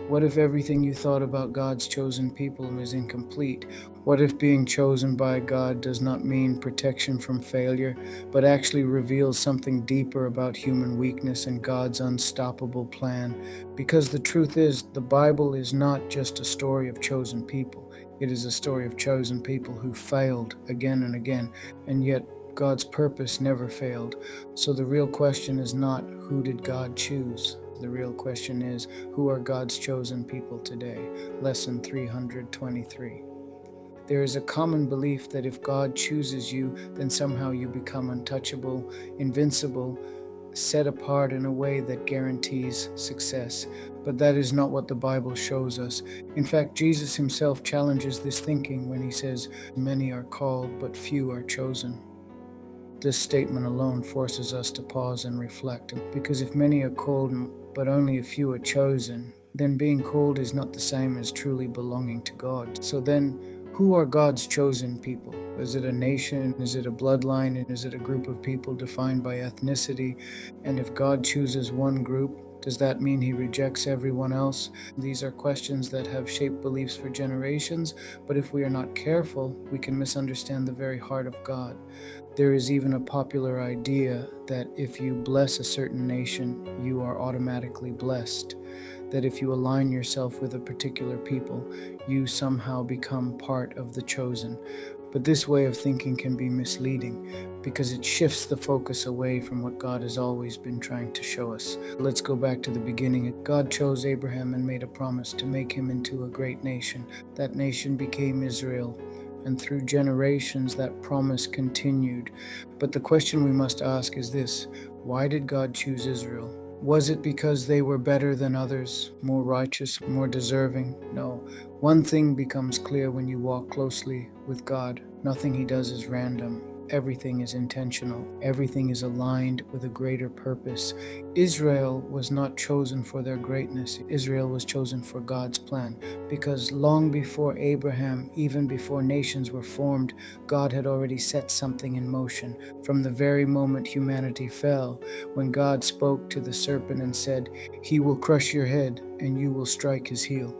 What if everything you thought about God's chosen people is incomplete? What if being chosen by God does not mean protection from failure, but actually reveals something deeper about human weakness and God's unstoppable plan? Because the truth is, the Bible is not just a story of chosen people. It is a story of chosen people who failed again and again, and yet God's purpose never failed. So the real question is not who did God choose? The real question is who are God's chosen people today? Lesson 323. There is a common belief that if God chooses you, then somehow you become untouchable, invincible, set apart in a way that guarantees success. But that is not what the Bible shows us. In fact, Jesus himself challenges this thinking when he says, "Many are called, but few are chosen." This statement alone forces us to pause and reflect, because if many are called but only a few are chosen, then being called is not the same as truly belonging to God. So then, who are God's chosen people? Is it a nation? Is it a bloodline? And is it a group of people defined by ethnicity? And if God chooses one group, does that mean he rejects everyone else? These are questions that have shaped beliefs for generations, but if we are not careful, we can misunderstand the very heart of God. There is even a popular idea that if you bless a certain nation, you are automatically blessed. That if you align yourself with a particular people, you somehow become part of the chosen. But this way of thinking can be misleading because it shifts the focus away from what God has always been trying to show us. Let's go back to the beginning. God chose Abraham and made a promise to make him into a great nation. That nation became Israel. And through generations, that promise continued. But the question we must ask is this: why did God choose Israel? Was it because they were better than others, more righteous, more deserving? No. One thing becomes clear when you walk closely with God: nothing he does is random. Everything is intentional. Everything is aligned with a greater purpose. Israel was not chosen for their greatness. Israel was chosen for God's plan, because long before Abraham, even before nations were formed, God had already set something in motion. From the very moment humanity fell, when God spoke to the serpent and said, "He will crush your head and you will strike his heel."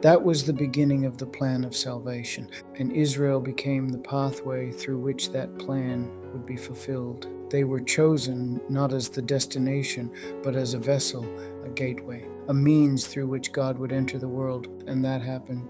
That was the beginning of the plan of salvation, and Israel became the pathway through which that plan would be fulfilled. They were chosen not as the destination, but as a vessel, a gateway, a means through which God would enter the world, and that happened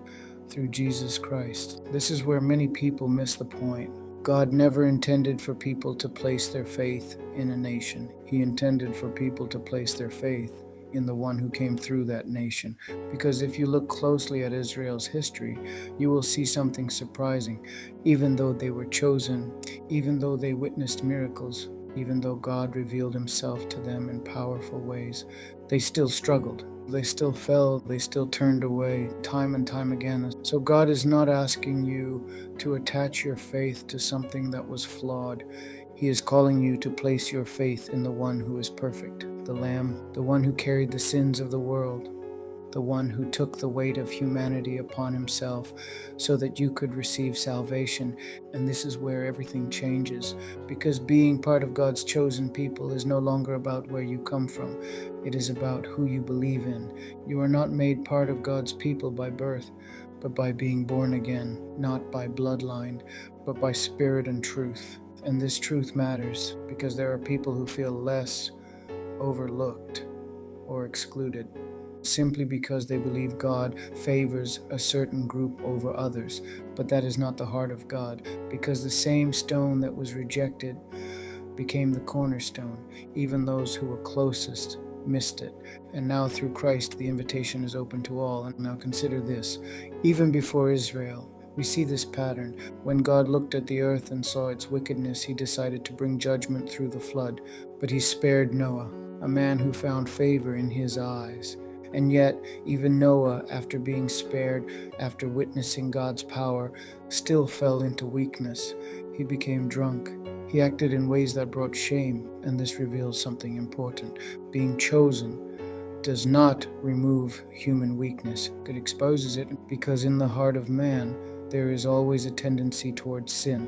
through Jesus Christ. This is where many people miss the point. God never intended for people to place their faith in a nation. He intended for people to place their faith in the one who came through that nation. Because if you look closely at Israel's history, you will see something surprising. Even though they were chosen, even though they witnessed miracles, even though God revealed himself to them in powerful ways, they still struggled. They still fell. They still turned away time and time again. So God is not asking you to attach your faith to something that was flawed. He is calling you to place your faith in the one who is perfect, the Lamb, the one who carried the sins of the world, the one who took the weight of humanity upon himself so that you could receive salvation. And this is where everything changes, because being part of God's chosen people is no longer about where you come from. It is about who you believe in. You are not made part of God's people by birth, but by being born again, not by bloodline, but by spirit and truth. And this truth matters because there are people who feel less, overlooked, or excluded simply because they believe God favors a certain group over others. But that is not the heart of God, because the same stone that was rejected became the cornerstone. Even those who were closest missed it. And now through Christ, the invitation is open to all. And now consider this: even before Israel, we see this pattern. When God looked at the earth and saw its wickedness, he decided to bring judgment through the flood. But he spared Noah, a man who found favor in his eyes. And yet, even Noah, after being spared, after witnessing God's power, still fell into weakness. He became drunk. He acted in ways that brought shame, and this reveals something important. Being chosen does not remove human weakness. It exposes it, because in the heart of man, there is always a tendency towards sin.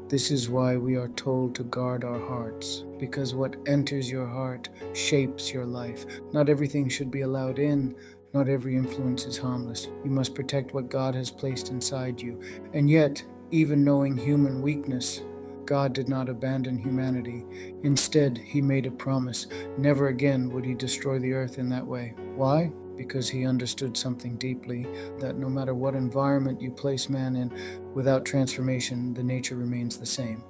This is why we are told to guard our hearts, because what enters your heart shapes your life. Not everything should be allowed in, Not every influence is harmless. You must protect what God has placed inside you. And yet, even knowing human weakness, God did not abandon humanity. Instead, He made a promise. Never again would He destroy the earth in that way. Why? Because He understood something deeply, that no matter what environment you place man in, without transformation, the nature remains the same.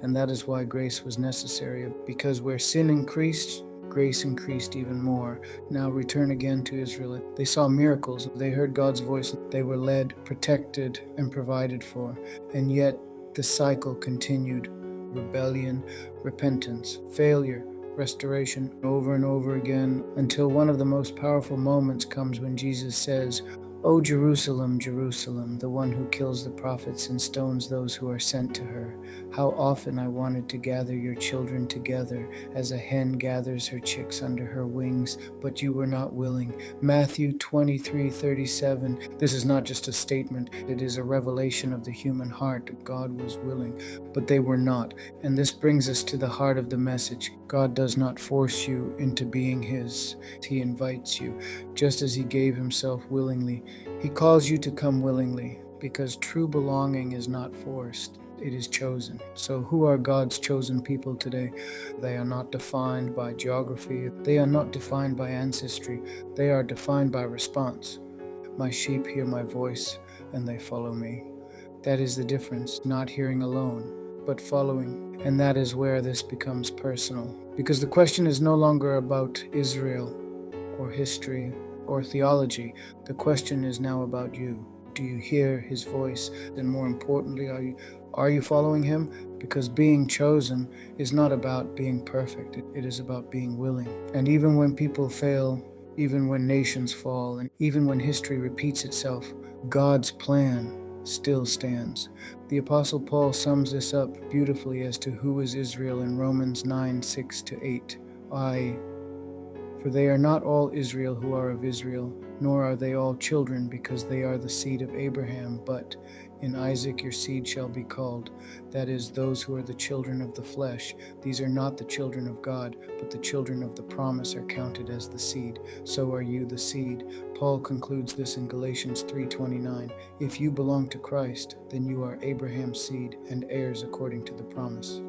And that is why grace was necessary, because where sin increased, grace increased even more. Now return again to Israel. They saw miracles, they heard God's voice, they were led, protected, and provided for. And yet the cycle continued: rebellion, repentance, failure, restoration, over and over again, until one of the most powerful moments comes when Jesus says, "O Jerusalem, Jerusalem, the one who kills the prophets and stones those who are sent to her. How often I wanted to gather your children together as a hen gathers her chicks under her wings, but you were not willing." Matthew 23:37. This is not just a statement, it is a revelation of the human heart. God was willing, but they were not. And this brings us to the heart of the message. God does not force you into being His. He invites you, just as He gave Himself willingly. He calls you to come willingly, because true belonging is not forced, it is chosen. So who are God's chosen people today? They are not defined by geography, they are not defined by ancestry, they are defined by response. My sheep hear my voice, and they follow me. That is the difference, not hearing alone, but following. And that is where this becomes personal. Because the question is no longer about Israel or history or theology. The question is now about you. Do you hear His voice? And more importantly, are you following Him? Because being chosen is not about being perfect. It is about being willing. And even when people fail, even when nations fall, and even when history repeats itself, God's plan still stands. The Apostle Paul sums this up beautifully as to who is Israel in Romans 9:6-8. For they are not all Israel who are of Israel, nor are they all children, because they are the seed of Abraham. But in Isaac your seed shall be called, that is, those who are the children of the flesh. These are not the children of God, but the children of the promise are counted as the seed. So are you the seed. Paul concludes this in Galatians 3:29. If you belong to Christ, then you are Abraham's seed and heirs according to the promise.